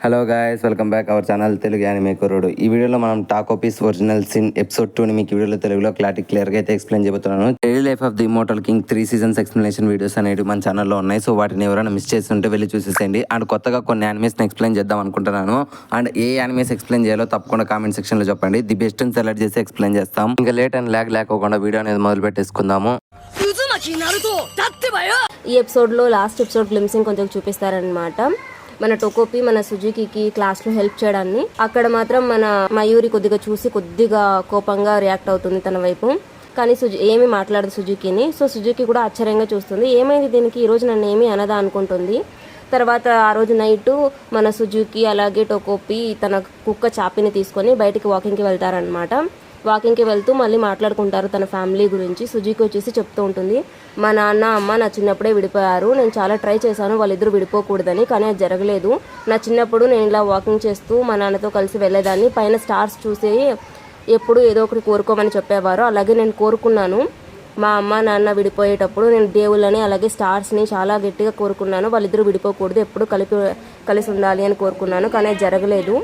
Hello guys, welcome back our channel Telugu anime కుర్రోడు. ఈ వీడియోలో మనం టాకో పీస్ ఒరిజినల్ సిన్ ఎపిసోడ్ 2ని మీకు ఈ వీడియోలో తెలుగులో క్లియర్గా అయితే ఎక్స్ప్లెయిన్ చేయబోతున్నాను. Daily life of the immortal king 3 seasons explanation videos అనేవి మన ఛానల్లో ఉన్నాయి. సో వాటిని ఎవరైనా మిస్ చేస్తుంటే వెళ్ళి చూసేసేయండి. అండ్ కొత్తగా కొన్ని యానిమేస్ని ఎక్స్ప్లెయిన్ చేద్దాం అనుకుంటున్నాను. అండ్ ఏ యానిమేస్ ఎక్స్ప్లెయిన్ చేయాలో తప్పకుండా కామెంట్ సెక్షన్లో చెప్పండి. ది బెస్ట్ అని సెలెక్ట్ చేసి ఎక్స్ప్లెయిన్ చేస్తాం. ఇంకా లేట్ అండ్ ల్యాగ్ లేకుండా వీడియో అనేది మొదలు పెట్టేసుకుందాము. ఈ ఎపిసోడ్లో లాస్ట్ ఎపిసోడ్ గ్లిమ్సింగ్ కొంచెం చూపిస్తారనమాట. మన టోకోపి మన సుజుకి క్లాస్లో హెల్ప్ చేయడాన్ని. అక్కడ మాత్రం మన మయూరి కొద్దిగా కోపంగా రియాక్ట్ అవుతుంది తన వైపు. కానీ ఏమీ మాట్లాడదు సుజుకిని. సో సుజుకి కూడా ఆశ్చర్యంగా చూస్తుంది. ఏమైంది దీనికి, ఈరోజు నన్ను ఏమీ అనదా అనుకుంటుంది. తర్వాత ఆ రోజు నైట్ మన సుజుకి అలాగే టోకోపి తన కుక్క చాపిని తీసుకొని బయటికి వాకింగ్కి వెళ్తారనమాట. వాకింగ్కి వెళ్తూ మళ్ళీ మాట్లాడుకుంటారు తన ఫ్యామిలీ గురించి. సుజుకి వచ్చేసి చెప్తూ ఉంటుంది, మా నాన్న అమ్మ నా చిన్నప్పుడే విడిపోయారు. నేను చాలా ట్రై చేశాను వాళ్ళిద్దరూ విడిపోకూడదని, కానీ అది జరగలేదు. నా చిన్నప్పుడు నేను ఇలా వాకింగ్ చేస్తూ మా నాన్నతో కలిసి వెళ్ళేదాన్ని. పైన స్టార్స్ చూసి ఎప్పుడు ఏదో ఒకటి కోరుకోమని చెప్పేవారు. అలాగే నేను కోరుకున్నాను. మా అమ్మ నాన్న విడిపోయేటప్పుడు నేను దేవుళ్ళని అలాగే స్టార్స్ని చాలా గట్టిగా కోరుకున్నాను. వాళ్ళిద్దరూ విడిపోకూడదు, ఎప్పుడు కలిసి ఉండాలి అని కోరుకున్నాను, కానీ అది జరగలేదు.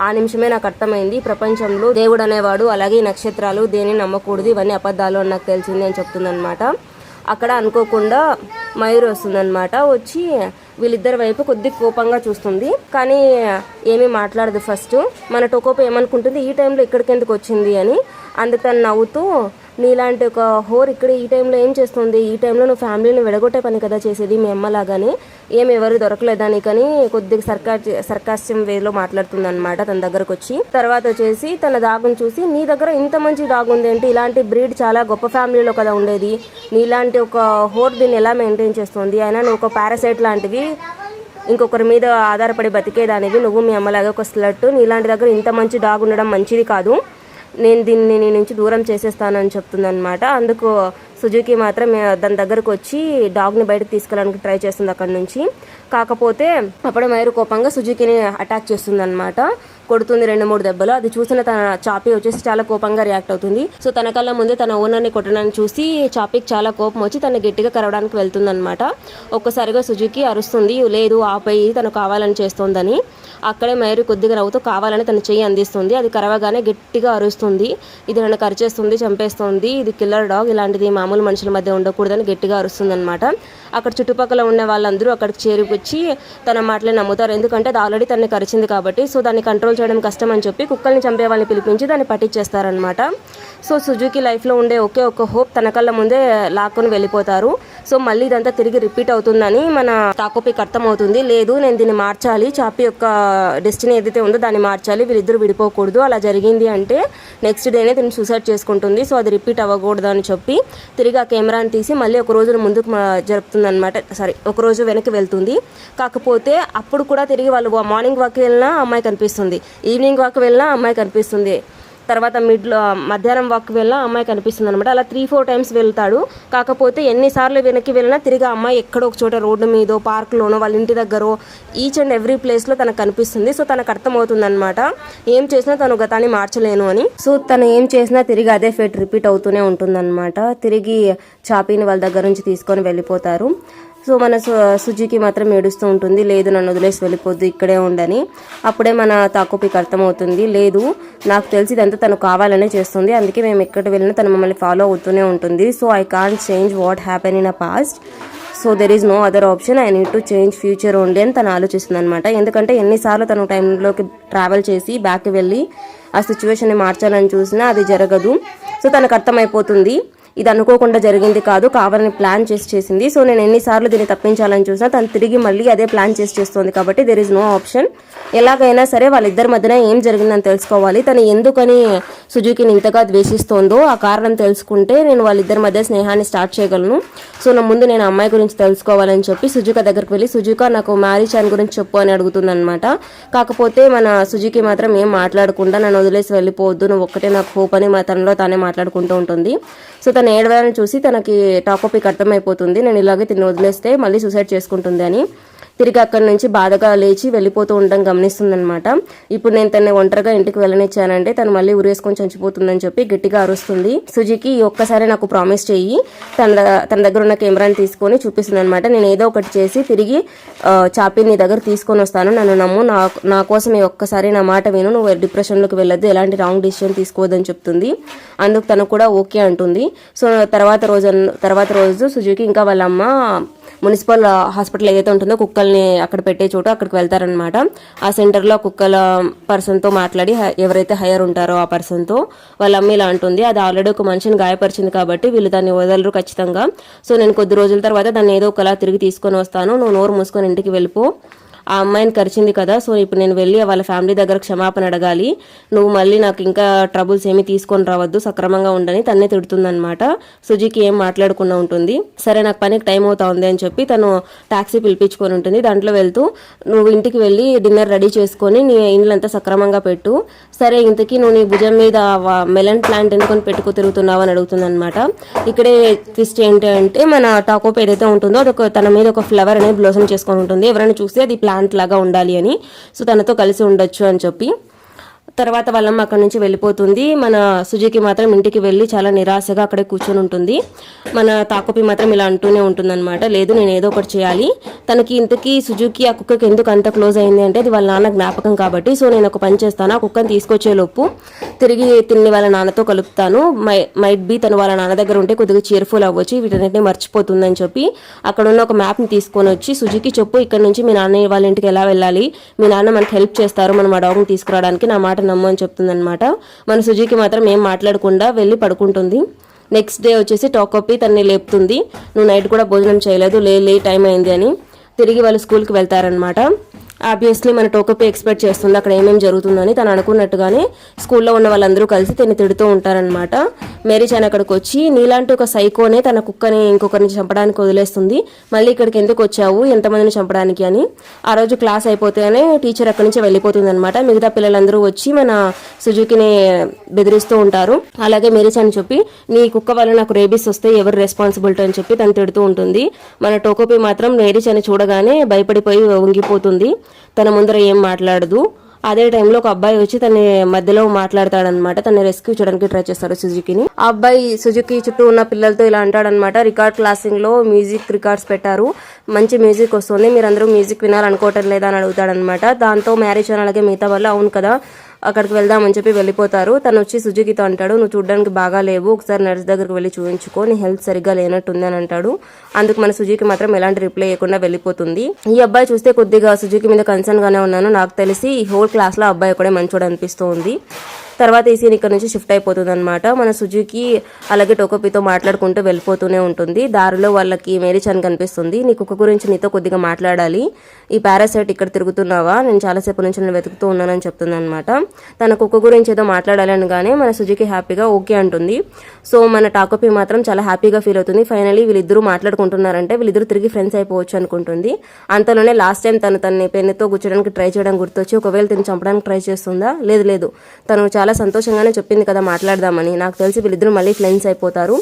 ఆ నిమిషమే నాకు అర్థమైంది, ప్రపంచంలో దేవుడు అనేవాడు అలాగే నక్షత్రాలు దేన్ని నమ్మకూడదు, ఇవన్నీ అబద్ధాలు అని నాకు తెలిసింది అని చెప్తుందనమాట. అక్కడ అనుకోకుండా మయూరి వస్తుందన్నమాట. వచ్చి వీళ్ళిద్దరి వైపు కొద్దిగా కోపంగా చూస్తుంది, కానీ ఏమీ మాట్లాడదు. ఫస్ట్ మన టోకోపి ఏమనుకుంటుంది, ఈ టైంలో ఇక్కడికి ఎందుకు వచ్చింది అని. అందుకు తను నవ్వుతూ, నీలాంటి ఒక హోర్ ఇక్కడ ఈ టైంలో ఏం చేస్తుంది, ఈ టైంలో నువ్వు ఫ్యామిలీని విడగొట్టే పని కదా చేసేది మీ అమ్మలాగానే, ఎవరు దొరకలేదా నీకని కొద్దిగా సర్కాస్యం వేలో మాట్లాడుతుంది అనమాట తన దగ్గరకు వచ్చి. తర్వాత వచ్చేసి తన డాగ్ని చూసి, నీ దగ్గర ఇంత మంచి డాగ్ ఉంది ఏంటి, ఇలాంటి బ్రీడ్ చాలా గొప్ప ఫ్యామిలీలో కదా ఉండేది, నీలాంటి ఒక హోర్ దీన్ని ఎలా మెయింటైన్ చేస్తుంది, అయినా నువ్వు ఒక పారాసైట్ లాంటివి, ఇంకొకరి మీద ఆధారపడి బతికేదానివి, నువ్వు మీ అమ్మలాగా ఒక స్లట్, నీలాంటి దగ్గర ఇంత మంచి డాగ్ ఉండడం మంచిది కాదు, నేను దీన్ని నీ నుంచి దూరం చేసేస్తానని చెప్తుందనమాట. అందుకు సుజుకి మాత్రం దాని దగ్గరకు వచ్చి డాగ్ని బయటకు తీసుకెళ్ళడానికి ట్రై చేస్తుంది అక్కడ నుంచి. కాకపోతే అప్పుడే మయూరి కోపంగా సుజుకిని అటాక్ చేస్తుంది అనమాట. కొడుతుంది 2-3 దెబ్బలు. అది చూసిన తన చాపి వచ్చేసి చాలా కోపంగా రియాక్ట్ అవుతుంది. సో తన కళ్ళ ముందే తన ఓనర్ని కొట్టడాన్ని చూసి చాపికి చాలా కోపం వచ్చి తను గట్టిగా కరవడానికి వెళ్తుంది అనమాట. ఒక్కసారిగా సుజుకి అరుస్తుంది, లేదు ఆపై తను కావాలని చేస్తోందని. అక్కడే మయూరి కొద్దిగా నవ్వుతూ కావాలని తన చెయ్యి అందిస్తుంది. అది కరవగానే గట్టిగా అరుస్తుంది, ఇది నన్ను కరిచేస్తుంది, చంపేస్తుంది, ఇది కిల్లర్ డాగ్, ఇలాంటిది మామూలు మనుషుల మధ్య ఉండకూడదని గట్టిగా అరుస్తుంది అనమాట. అక్కడ చుట్టుపక్కల ఉన్న వాళ్ళందరూ అక్కడికి చేరుకొచ్చి తన మాటలే నమ్ముతారు, ఎందుకంటే అది ఆల్రెడీ తనని కరిచింది కాబట్టి. సో దాన్ని కంట్రోల్ చేయడం కష్టం అని చెప్పి కుక్కల్ని చంపే వాళ్ళని పిలిపించి దాన్ని పట్టించేస్తారనమాట. సో సుజుకి లైఫ్లో ఉండే ఒకే ఒక్క హోప్ తన కళ్ళ ముందే లాక్కొని వెళ్ళిపోతారు. సో మళ్ళీ ఇదంతా తిరిగి రిపీట్ అవుతుందని మన టాకోపికి అర్థమవుతుంది. లేదు, నేను దీన్ని మార్చాలి, చాపి యొక్క డెస్టినీ ఏదైతే ఉందో దాన్ని మార్చాలి, వీళ్ళిద్దరూ విడిపోకూడదు. అలా జరిగింది అంటే నెక్స్ట్ డేనే దీన్ని సూసైడ్ చేసుకుంటుంది. సో అది రిపీట్ అవ్వకూడదు అని చెప్పి తిరిగి ఆ కెమెరాని తీసి మళ్ళీ ఒక రోజు ముందుకు జరుపుతుంది అనమాట. ఒక రోజు వెనక్కి వెళ్తుంది. కాకపోతే అప్పుడు కూడా తిరిగి వాళ్ళు మార్నింగ్ వాక్ వెళ్ళినా అమ్మాయి కనిపిస్తుంది, ఈవినింగ్ వాక్ వెళ్ళినా అమ్మాయి కనిపిస్తుంది, తర్వాత మధ్యాహ్నం వాక్ వెళ్ళినా అమ్మాయి కనిపిస్తుంది అనమాట. అలా 3-4 టైమ్స్ వెళ్తాడు. కాకపోతే ఎన్నిసార్లు వెనక్కి వెళ్ళినా తిరిగి అమ్మాయి ఎక్కడో ఒక చోట రోడ్డు మీదో పార్క్లోనో వాళ్ళ ఇంటి దగ్గర ఈచ్ అండ్ ఎవ్రీ ప్లేస్లో తనకు కనిపిస్తుంది. సో తనకు అర్థమవుతుంది అనమాట, ఏం చేసినా తను గతాన్ని మార్చలేను అని. సో తను ఏం చేసినా తిరిగి అదే ఫేట్ రిపీట్ అవుతూనే ఉంటుందన్నమాట. తిరిగి చాపీని వాళ్ళ దగ్గర నుంచి తీసుకొని వెళ్ళిపోతారు. సో మన సుజుకి మాత్రం ఏడుస్తూ ఉంటుంది, లేదు నన్ను వదిలేసి వెళ్ళిపోద్దు, ఇక్కడే ఉండని. అప్పుడే మన తాకోపికి అర్థమవుతుంది, లేదు నాకు తెలిసి ఇదంతా తను కావాలనే చేస్తుంది, అందుకే మేము ఎక్కడ వెళ్ళినా తను మమ్మల్ని ఫాలో అవుతూనే ఉంటుంది. So I can't change what happen in a past, so there is no other option, I need to change future only అని తను ఆలోచిస్తుంది అనమాట. ఎందుకంటే ఎన్నిసార్లు తను టైంలోకి ట్రావెల్ చేసి బ్యాక్కి వెళ్ళి ఆ సిచ్యువేషన్ని మార్చాలని చూసినా అది జరగదు. సో తనకు అర్థమైపోతుంది, ఇది అనుకోకుండా జరిగింది కాదు, కావాలని ప్లాన్ చేసింది. సో నేను ఎన్నిసార్లు దీన్ని తప్పించాలని చూసినా తను తిరిగి మళ్ళీ అదే ప్లాన్ చేస్తుంది కాబట్టి దెర్ ఇస్ నో ఆప్షన్. ఎలాగైనా సరే వాళ్ళిద్దరి మధ్యన ఏం జరిగిందని తెలుసుకోవాలి. తను ఎందుకని సుజుకిని ఇంతగా ద్వేషిస్తోందో ఆ కారణం తెలుసుకుంటే నేను వాళ్ళిద్దరి మధ్య స్నేహాన్ని స్టార్ట్ చేయగలను. సో నా ముందు నేను అమ్మాయి గురించి తెలుసుకోవాలని చెప్పి సుజుక దగ్గరికి వెళ్ళి, సుజుక నాకు మ్యారీ చాన్ గురించి చెప్పు అని అడుగుతుంది అనమాట. కాకపోతే మన సుజుకి మాత్రం ఏం మాట్లాడకుండా నన్ను వదిలేసి వెళ్ళిపోవద్దు, నువ్వు ఒక్కటే నాకు హోప్ అని తనలో తానే మాట్లాడుకుంటూ ఉంటుంది. సో తను ఏడవాలని చూసి తనకి టాకోపికి అర్థమైపోతుంది, నేను ఇలాగే తిని వదిలేస్తే మళ్ళీ సూసైడ్ చేసుకుంటుంది అని. తిరిగి అక్కడి నుంచి బాధగా లేచి వెళ్ళిపోతూ ఉండడం గమనిస్తుందన్నమాట. ఇప్పుడు నేను తనని ఒంటరిగా ఇంటికి వెళ్ళనిచ్చానంటే తను మళ్ళీ ఉరేసుకొని చచ్చిపోతుందని చెప్పి గట్టిగా అరుస్తుంది. సుజుకి ఒక్కసారి నాకు ప్రామిస్ చెయ్యి, తన దగ్గర ఉన్న కెమెరాని తీసుకొని చూపిస్తుంది అనమాట. నేను ఏదో ఒకటి చేసి తిరిగి చాపి నీ దగ్గర తీసుకొని వస్తాను, నన్ను నమ్ము, నా కోసం ఒక్కసారి నా మాట విను, నువ్వు డిప్రెషన్లోకి వెళ్ళొద్దు, ఎలాంటి రాంగ్ డిసిషన్ తీసుకోవద్దని చెప్తుంది. అందుకు తను కూడా ఓకే అంటుంది. సో తర్వాత రోజు సుజుకి ఇంకా వాళ్ళ అమ్మ మున్సిపల్ హాస్పిటల్ ఏదైతే ఉంటుందో కుక్కల్ని అక్కడ పెట్టే చోటు అక్కడికి వెళ్తారనమాట. ఆ సెంటర్లో కుక్కల పర్సన్తో మాట్లాడి ఎవరైతే హైయర్ ఉంటారో ఆ పర్సన్తో వాళ్ళ అమ్మ ఇలా అంటుంది, అది ఆల్రెడీ ఒక మనిషిని గాయపరిచింది కాబట్టి వీళ్ళు దాన్ని వదలరు ఖచ్చితంగా. సో నేను కొద్ది రోజుల తర్వాత దాన్ని ఏదో ఒకలా తిరిగి తీసుకొని వస్తాను, నువ్వు నోరు మూసుకొని ఇంటికి వెళ్ళిపో. ఆ అమ్మాయిని కరిచింది కదా, సో ఇప్పుడు నేను వెళ్ళి వాళ్ళ ఫ్యామిలీ దగ్గర క్షమాపణ అడగాలి, నువ్వు మళ్ళీ నాకు ఇంకా ట్రబుల్స్ ఏమీ తీసుకొని రావద్దు, సక్రమంగా ఉండని తన్నే తిడుతుందనమాట. సుజుకి ఏం మాట్లాడకుండా ఉంటుంది. సరే నాకు పనికి టైం అవుతా ఉంది అని చెప్పి తను టాక్సీ పిలిపించుకొని ఉంటుంది. దాంట్లో వెళ్తూ నువ్వు ఇంటికి వెళ్ళి డిన్నర్ రెడీ చేసుకొని నీ ఇండ్లంతా సక్రమంగా పెట్టు. సరే ఇంతకీ నువ్వు నీ భుజం మీద మెలన్ ప్లాంట్ ఎందుకొని పెట్టుకు తిరుగుతున్నావు అని అడుగుతుంది అనమాట. ఇక్కడే ట్విస్ట్ ఏంటంటే మన టాకోప్ ఏదైతే ఉంటుందో అదొక తన మీద ఒక ఫ్లవర్ అనేది బ్లోసమ్ చేసుకొని ఉంటుంది. ఎవరైనా చూస్తే అది ప్లాంట్ లాగా ఉండాలి అని, సో తనతో కలిసి ఉండొచ్చు అని చెప్పి తర్వాత వాళ్ళమ్మ అక్కడి నుంచి వెళ్ళిపోతుంది. మన సుజుకి మాత్రం ఇంటికి వెళ్ళి చాలా నిరాశగా అక్కడే కూర్చొని ఉంటుంది. మన తాకోపి మాత్రం ఇలా అంటూనే ఉంటుందన్నమాట, లేదు నేను ఏదో ఒకటి చేయాలి. తనకి ఇంతకీ సుజుకి ఆ కుక్కకి ఎందుకు అంత క్లోజ్ అయింది అంటే అది వాళ్ళ నాన్న జ్ఞాపకం కాబట్టి, సో నేను ఒక పని చేస్తాను, ఆ కుక్కని తీసుకొచ్చేలోపు తిరిగి తిన్ని వాళ్ళ నాన్నతో కలుపుతాను, మైట్ బి తను వాళ్ళ నాన్న దగ్గర ఉంటే కొద్దిగా చేర్ఫుల్ అవ్వచ్చు, వీటన్నిటిని మర్చిపోతుందని చెప్పి అక్కడ ఉన్న ఒక మ్యాప్ని తీసుకొని వచ్చి సుజుకి చెప్పు, ఇక్కడ నుంచి మీ నాన్న వాళ్ళ ఇంటికి ఎలా వెళ్ళాలి, మీ నాన్న మనకి హెల్ప్ చేస్తారు మనం ఆ డాగ్ని తీసుకురావడానికి, నా మాట నమ్ము అని చెప్తుందనమాట. మన సుజుకి మాత్రం ఏం మాట్లాడకుండా వెళ్ళి పడుకుంటుంది. నెక్స్ట్ డే వచ్చేసి టాకోపి తన్ని లేపుతుంది, నువ్వు నైట్ కూడా భోజనం చేయలేదు, లే టైం అయింది అని. తిరిగి వాళ్ళు స్కూల్కి వెళ్తారనమాట. ఆబ్వియస్లీ మన టోకోపి ఎక్స్పెక్ట్ చేస్తుంది అక్కడ ఏమేమి జరుగుతుందని. తను అనుకున్నట్టుగానే స్కూల్లో ఉన్న వాళ్ళందరూ కలిసి తిని తిడుతూ ఉంటారనమాట. మేరీ చాన్ అక్కడికి వచ్చి నీలాంటి ఒక సైకోనే తన కుక్కని ఇంకొకరిని చంపడానికి వదిలేస్తుంది, మళ్ళీ ఇక్కడికి ఎందుకు వచ్చావు, ఎంతమందిని చంపడానికి అని. ఆ రోజు క్లాస్ అయిపోతేనే టీచర్ అక్కడి నుంచి వెళ్ళిపోతుంది అనమాట. మిగతా పిల్లలందరూ వచ్చి మన సుజుకిని బెదిరిస్తూ ఉంటారు. అలాగే మేరీ చాన్ చెప్పి నీ కుక్క వల్ల నాకు రేబీస్ వస్తే ఎవరు రెస్పాన్సిబిలిటీ అని చెప్పి తను తిడుతూ ఉంటుంది. మన టోకోపి మాత్రం మేరీ చాన్ చూడగానే భయపడిపోయి వంగిపోతుంది, తన ముందర ఏం మాట్లాడదు. అదే టైంలో ఒక అబ్బాయి వచ్చి తన మధ్యలో మాట్లాడతాడనమాట, తను రెస్క్యూ చేయడానికి ట్రై చేస్తాడు సుజుకిని. ఆ అబ్బాయి సుజుకి చుట్టూ ఉన్న పిల్లలతో ఇలా అంటాడనమాట, రికార్డ్ క్లాసింగ్ లో మ్యూజిక్ రికార్డ్స్ పెట్టారు, మంచి మ్యూజిక్ వస్తుంది, మీరందరూ మ్యూజిక్ వినాలనుకోవటం లేదా అని అడుగుతాడనమాట. దాంతో మ్యారేజ్ అలాగే మిగతా వాళ్ళు అవును కదా అక్కడికి వెళ్దామని చెప్పి వెళ్ళిపోతారు. తను వచ్చి సుజుకితో అంటాడు, నువ్వు చూడడానికి బాగా లేవు, ఒకసారి నర్స్ దగ్గరికి వెళ్ళి చూపించుకో, నీ హెల్త్ సరిగ్గా లేనట్టుంది అని అంటాడు. అందుకు మన సుజుకి మాత్రం ఎలాంటి రిప్లై ఇవ్వకుండా వెళ్ళిపోతుంది. ఈ అబ్బాయి చూస్తే కొద్దిగా సుజుకి మీద కన్సర్న్ గానే ఉన్నాను, నాకు తెలిసి ఈ హోల్ క్లాస్ లో అబ్బాయి ఒకడే మంచోడు అనిపిస్తూ ఉంది. తర్వాత ఈ సీన్ ఇక్కడ నుంచి షిఫ్ట్ అయిపోతుంది అనమాట. మన సుజుకి అలాగే టోకోపితో మాట్లాడుకుంటూ వెళ్ళిపోతూనే ఉంటుంది. దారిలో వాళ్ళకి మేరీ చాన్ కనిపిస్తుంది, నీ కుక్క గురించి నీతో కొద్దిగా మాట్లాడాలి, ఈ పారాసైట్ ఇక్కడ తిరుగుతున్నావా, నేను చాలాసేపు నుంచి నేను వెతుకుతూ ఉన్నానని చెప్తుంది అనమాట. తన కుక్క గురించి ఏదో మాట్లాడాలి అనగానే మన సుజుకి హ్యాపీగా ఓకే అంటుంది. సో మన టాకోపి మాత్రం చాలా హ్యాపీగా ఫీల్ అవుతుంది. ఫైనలీ వీళ్ళిద్దరూ మాట్లాడుకుంటున్నారంటే వీళ్ళిద్దరూ తిరిగి ఫ్రెండ్స్ అయిపోవచ్చు అనుకుంటుంది. అంతలోనే లాస్ట్ టైం తన్ని పెన్నుతో గుచ్చడానికి ట్రై చేయడం గుర్తొచ్చి ఒకవేళ తిని చంపడానికి ట్రై చేస్తుందా, లేదు తను చాలా సంతోషంగానే చెప్పింది కదా మాట్లాడదామని, నాకు తెలిసి వీళ్ళిద్దరూ మళ్ళీ ఫ్రెండ్స్ అయిపోతారు.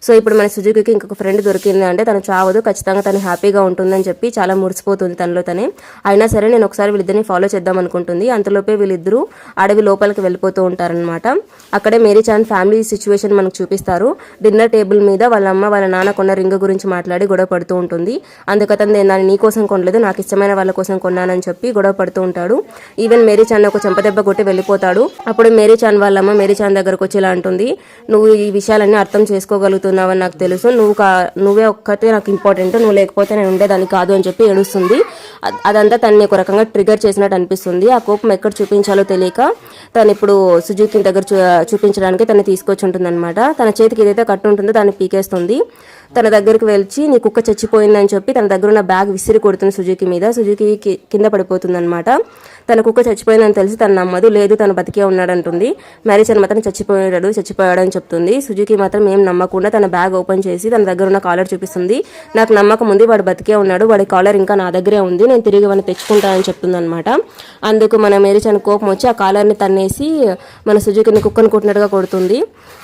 సో ఇప్పుడు మన సుజుకి ఇంకొక ఫ్రెండ్ దొరికింది అంటే తను చావదు, ఖచ్చితంగా తను హ్యాపీగా ఉంటుందని చెప్పి చాలా మురిసిపోతుంది తనలో తనే. అయినా సరే నేను ఒకసారి వీళ్ళిద్దరిని ఫాలో చేద్దాం అనుకుంటుంది. అంతలోపే వీళ్ళిద్దరూ అడవి లోపలికి వెళ్ళిపోతూ ఉంటారనమాట. అక్కడే మేరీ చాన్ ఫ్యామిలీ సిచ్యువేషన్ మనకు చూపిస్తారు. డిన్నర్ టేబుల్ మీద వాళ్ళ అమ్మ వాళ్ళ నాన్న కొన్న రింగ్ గురించి మాట్లాడి గొడవ పడుతూ ఉంటుంది. అందుకతను నేను దాన్ని నీ కోసం కొనలేదు, నాకు ఇష్టమైన వాళ్ళ కోసం కొన్నానని చెప్పి గొడవ పడుతూ ఉంటాడు. ఈవెన్ మేరీ చాన్ ఒక చెంపదెబ్బ కొట్టి వెళ్ళిపోతాడు. అప్పుడు మేరీ చాన్ వాళ్ళమ్మ మేరీ చాన్ దగ్గరకు వచ్చి ఇలా అంటుంది, నువ్వు ఈ విషయాలన్నీ అర్థం చేసుకోగలుగుతున్నావని నాకు తెలుసు, నువ్వే ఒక్కటే నాకు ఇంపార్టెంట్, నువ్వు లేకపోతే నేను ఉండేదాన్ని కాదు అని చెప్పి ఏడుస్తుంది. అదంతా తనని ఒక రకంగా ట్రిగర్ చేసినట్టు అనిపిస్తుంది. ఆ కోపం ఎక్కడ చూపించాలో తెలియక తను ఇప్పుడు సుజుకి దగ్గర చూపించడానికి తను తీసుకొచ్చి ఉంటుందన్నమాట. తన చేతికి ఏదైతే కట్టు ఉంటుందో దాన్ని పీకేస్తుంది. తన దగ్గరికి వెళ్ళి నీ కుక్క చచ్చిపోయిందని చెప్పి తన దగ్గర ఉన్న బ్యాగ్ విసిరి కొడుతుంది సుజుకి మీద. సుజుకి కింద పడిపోతుంది అనమాట. తన కుక్క చచ్చిపోయిందని తెలిసి తను నమ్మదు, లేదు తను బతికే ఉన్నాడంటుంది. మ్యారీ చాన్ మాత్రం చచ్చిపోయాడని చెప్తుంది. సుజుకి మాత్రం ఏం నమ్మకుండా తన బ్యాగ్ ఓపెన్ చేసి తన దగ్గర ఉన్న కాలర్ చూపిస్తుంది. నాకు నమ్మకం ఉంది, వాడు బతికే ఉన్నాడు, వాడి కాలర్ ఇంకా నా దగ్గరే ఉంది, నేను తిరిగి వాడిని తెచ్చుకుంటానని చెప్తుందనమాట. అందుకు మన మేరీచాన్ కోపం వచ్చి ఆ కాలర్ని తన్నేసి మన సుజుకిని కుక్కను కొట్టినట్టుగా కొడుతుంది.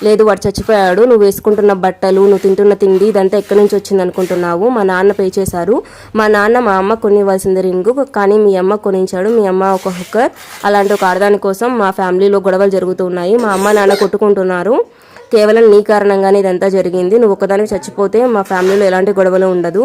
లేదు, వాడు చచ్చిపోయాడు, నువ్వు వేసుకుంటున్న బట్టలు, నువ్వు తింటున్న తిండి ఇదంతా ఎక్కడి నుంచి వచ్చింది అనుకుంటున్నావు, మా నాన్న పే చేశారు, మా నాన్న మా అమ్మ కొనివ్వాల్సింది రింగు, కానీ మీ అమ్మ కొనించాడు, మీ అమ్మ ఒక హుక్కర్, అలాంటి ఒక ఆడదాని కోసం మా ఫ్యామిలీలో గొడవలు జరుగుతున్నాయి, మా అమ్మ నాన్న కొట్టుకుంటున్నారు, కేవలం నీ కారణంగానే ఇదంతా జరిగింది, నువ్వు ఒక్కదానికి చచ్చిపోతే మా ఫ్యామిలీలో ఎలాంటి గొడవలు ఉండదు,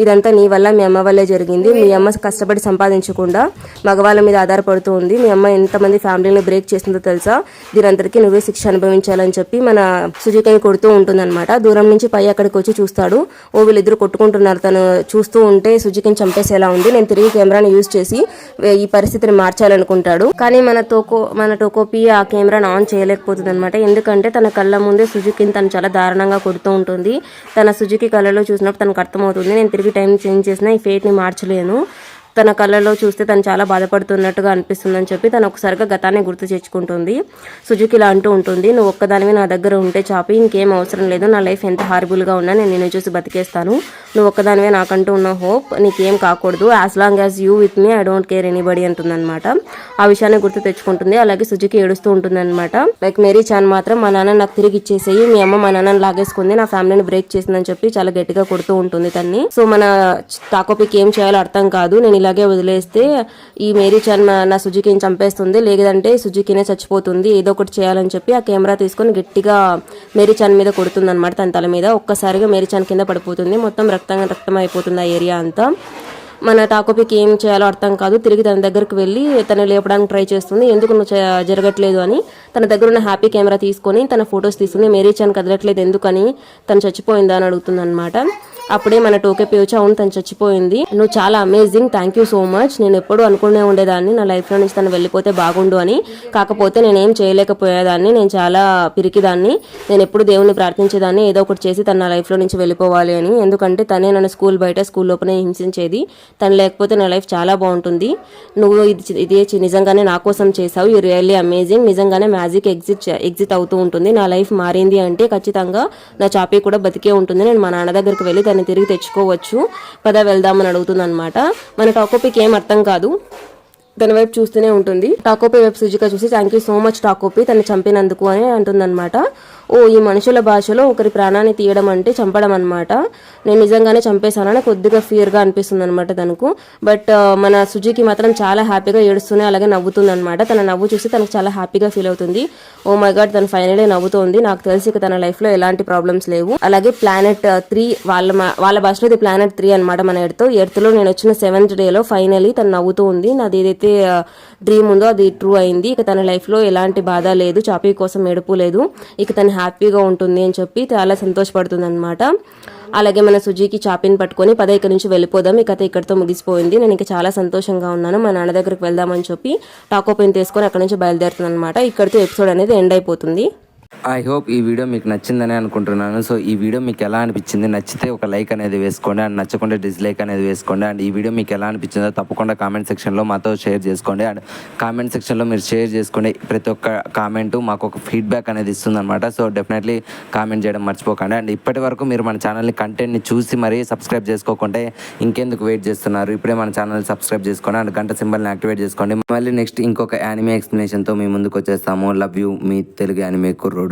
ఇదంతా నీ వల్ల, మీ అమ్మ వల్లే జరిగింది, మీ అమ్మ కష్టపడి సంపాదించకుండా మగవాళ్ళ మీద ఆధారపడుతూ ఉంది, మీ అమ్మ ఎంతమంది ఫ్యామిలీని బ్రేక్ చేసిందో తెలుసా, దీనంతటికీ నువ్వే శిక్ష అనుభవించాలని చెప్పి మన సుజుకిని కొడుతూ ఉంటుందన్నమాట. దూరం నుంచి పై అక్కడికి వచ్చి చూస్తాడు. వీళ్ళిద్దరు కొట్టుకుంటున్నారు, తను చూస్తూ ఉంటే సుజుకిని చంపేసేలా ఉంది, నేను తిరిగి కెమెరాని యూజ్ చేసి ఈ పరిస్థితిని మార్చాలనుకుంటాడు. కానీ మన టోకోపి ఆ కెమెరాను ఆన్ చేయలేకపోతుంది అనమాట. ఎందుకంటే తన కళ్ళ ముందే సుజుకిని తను చాలా దారుణంగా కొడుతూ ఉంటుంది. తన సుజుకి కళ్ళలో చూసినప్పుడు తనకు అర్థమవుతుంది, నేను తిరిగి టైం చేంజ్ చేసినా ఈ ఫేట్ని మార్చలేను, తన కళ్ళలో చూస్తే తను చాలా బాధపడుతున్నట్టుగా అనిపిస్తుందని చెప్పి తను ఒకసారిగా గతాన్ని గుర్తు తెచ్చుకుంటుంది. సుజుకి ఇలా అంటూ ఉంటుంది, నువ్వు ఒక్కదానివి నా దగ్గర ఉంటే చాపి, ఇంకేం అవసరం లేదు, నా లైఫ్ ఎంత హారబుల్గా ఉన్నా నేను నిన్ను చూసి బతికేస్తాను, నువ్వు ఒక్కదానివే నాకంటూ ఉన్న హోప్, నీకేం కాకూడదు, as long as you with me I don't care anybody అంటుందన్నమాట. ఆ విషయాన్ని గుర్తు తెచ్చుకుంటుంది. అలాగే సుజుకి ఏడుస్తూ ఉంటుందన్నమాట. లైక్ మేరీచాన్ మాత్రం మా నాన్న నాకు తిరిగి ఇచ్చేసేయి, మీ అమ్మ మా నాన్నని లాగేసుకుంది, నా ఫ్యామిలీని బ్రేక్ చేసిందని చెప్పి చాలా గట్టిగా కొడుతూ ఉంటుంది తన్ని. సో మన టాకోపికి ఏం చేయాలో అర్థం కాదు, నేను ఇలాగే వదిలేస్తే ఈ మేరీచాన్ నా సుజుకిని చంపేస్తుంది, లేదంటే సుజుకినే చచ్చిపోతుంది, ఏదో ఒకటి చేయాలని చెప్పి ఆ కెమెరా తీసుకొని గట్టిగా మేరీచాన్ మీద కొడుతుంది అనమాట, తన తల మీద. ఒక్కసారిగా మేరీచాన్ కింద పడిపోతుంది, మొత్తం రక్తం అయిపోతుంది ఆ ఏరియా అంతా. మన టాకోపికి ఏం చేయాలో అర్థం కాదు, తిరిగి తన దగ్గరికి వెళ్ళి తను లేపడానికి ట్రై చేస్తుంది. ఎందుకు నువ్వు జరగట్లేదు అని తన దగ్గర ఉన్న హ్యాపీ కెమెరా తీసుకొని తన ఫొటోస్ తీసుకుని మేరీచాన్ కదలట్లేదు ఎందుకని, తను చచ్చిపోయిందా అని అడుగుతుంది అనమాట. అప్పుడే మన టోకోపి వచ్చి, అవును తను చచ్చిపోయింది, నువ్వు చాలా amazing, thank you so much, నేను ఎప్పుడూ అనుకునే ఉండేదాన్ని నా లైఫ్లో నుంచి తను వెళ్ళిపోతే బాగుండు అని, కాకపోతే నేనేం చేయలేకపోయేదాన్ని, నేను చాలా పిరికిదాన్ని, నేను ఎప్పుడు దేవుణ్ణి ప్రార్థించేదాన్ని ఏదో ఒకటి చేసి తన నా లైఫ్లో నుంచి వెళ్ళిపోవాలి అని, ఎందుకంటే తనే నన్ను స్కూల్ బయట స్కూల్ లోపలే హింసించేది, తను లేకపోతే నా లైఫ్ చాలా బాగుంటుంది, నువ్వు ఇది నిజంగానే నా కోసం చేసావు, యూ రియల్లీ అమేజింగ్, నిజంగానే మ్యాజిక్ ఎగ్జిట్ అవుతూ ఉంటుంది, నా లైఫ్ మారింది అంటే ఖచ్చితంగా నా చాపీ కూడా బతికే ఉంటుంది, నేను మా నాన్న దగ్గరికి వెళ్ళి దాన్ని తిరిగి తెచ్చుకోవచ్చు, పద వెళ్దామని అడుగుతుంది అనమాట. మన టాకోపికి ఏం అర్థం కాదు, తన వైపు చూస్తూనే ఉంటుంది. టాకోపి వైపు సుజిక చూసి, థ్యాంక్ యూ సో మచ్ టాకోపి, తను చంపినందుకు అని అంటుందన్నమాట. ఈ మనుషుల భాషలో ఒకరి ప్రాణాన్ని తీయడం అంటే చంపడం అనమాట, నేను నిజంగానే చంపేశానని కొద్దిగా ఫియర్గా అనిపిస్తుంది అనమాట తనకు. బట్ మన సుజికి మాత్రం చాలా హ్యాపీగా ఏడుస్తూనే అలాగే నవ్వుతుంది అనమాట. తన నవ్వు చూసి తనకు చాలా హ్యాపీగా ఫీల్ అవుతుంది. ఓ మై గాడ్, తను ఫైనలీ నవ్వుతోంది, నాకు తెలిసి ఇక తన లైఫ్లో ఎలాంటి ప్రాబ్లమ్స్ లేవు. అలాగే ప్లానెట్ 3 వాళ్ళ భాషలో ఇది ప్లానెట్ 3 అనమాట. మన ఎర్త్లో నేను వచ్చిన 7th డేలో ఫైనలీ తను నవ్వుతూ ఉంది, నాది ఏదైతే డ్రీమ్ ఉందో అది ట్రూ అయింది, ఇక తన లైఫ్లో ఎలాంటి బాధ లేదు, చాపీ కోసం ఏడుపు లేదు, ఇక తను హ్యాపీగా ఉంటుంది అని చెప్పి చాలా సంతోషపడుతుంది అనమాట. అలాగే మన సుజీకి చాపీని పట్టుకొని ఇక్కడి నుంచి వెళ్ళిపోదాం, ఈ కథ ఇక్కడితో ముగిసిపోయింది, నేను ఇంకా చాలా సంతోషంగా ఉన్నాను, మా నాన్న దగ్గరికి వెళ్దామని చెప్పి టాకోపిని తీసుకొని అక్కడి నుంచి బయలుదేరుతుంది అనమాట. ఇక్కడితో ఎపిసోడ్ అనేది ఎండ్ అయిపోతుంది. ఐ హోప్ ఈ వీడియో మీకు నచ్చిందని అనుకుంటున్నాను. సో ఈ వీడియో మీకు ఎలా అనిపించింది, నచ్చితే ఒక లైక్ అనేది వేసుకోండి, అండ్ నచ్చకుండా డిస్లైక్ అనేది వేసుకోండి. అండ్ ఈ వీడియో మీకు ఎలా అనిపించిందో తప్పకుండా కామెంట్ సెక్షన్లో మాతో షేర్ చేసుకోండి. అండ్ కామెంట్ సెక్షన్లో మీరు షేర్ చేసుకోండి, ప్రతి ఒక్క కామెంటు మాకు ఒక ఫీడ్బ్యాక్ అనేది ఇస్తుంది అనమాట. సో డెఫినెట్లీ కామెంట్ చేయడం మర్చిపోకండి. అండ్ ఇప్పటి వరకు మీరు మన ఛానల్ని కంటెంట్ని చూసి మరీ సబ్స్క్రైబ్ చేసుకోకుంటే ఇంకెందుకు వెయిట్ చేస్తున్నారు, ఇప్పుడే మన ఛానల్ సబ్స్క్రైబ్ చేసుకోండి అండ్ గంట సింబల్ని యాక్టివేట్ చేసుకోండి. మళ్ళీ నెక్స్ట్ ఇంకొక యానిమే ఎక్స్ప్లెనేషన్తో మీ ముందుకు వచ్చేస్తాము. Love you, me Telugu anime కుర్రోడు.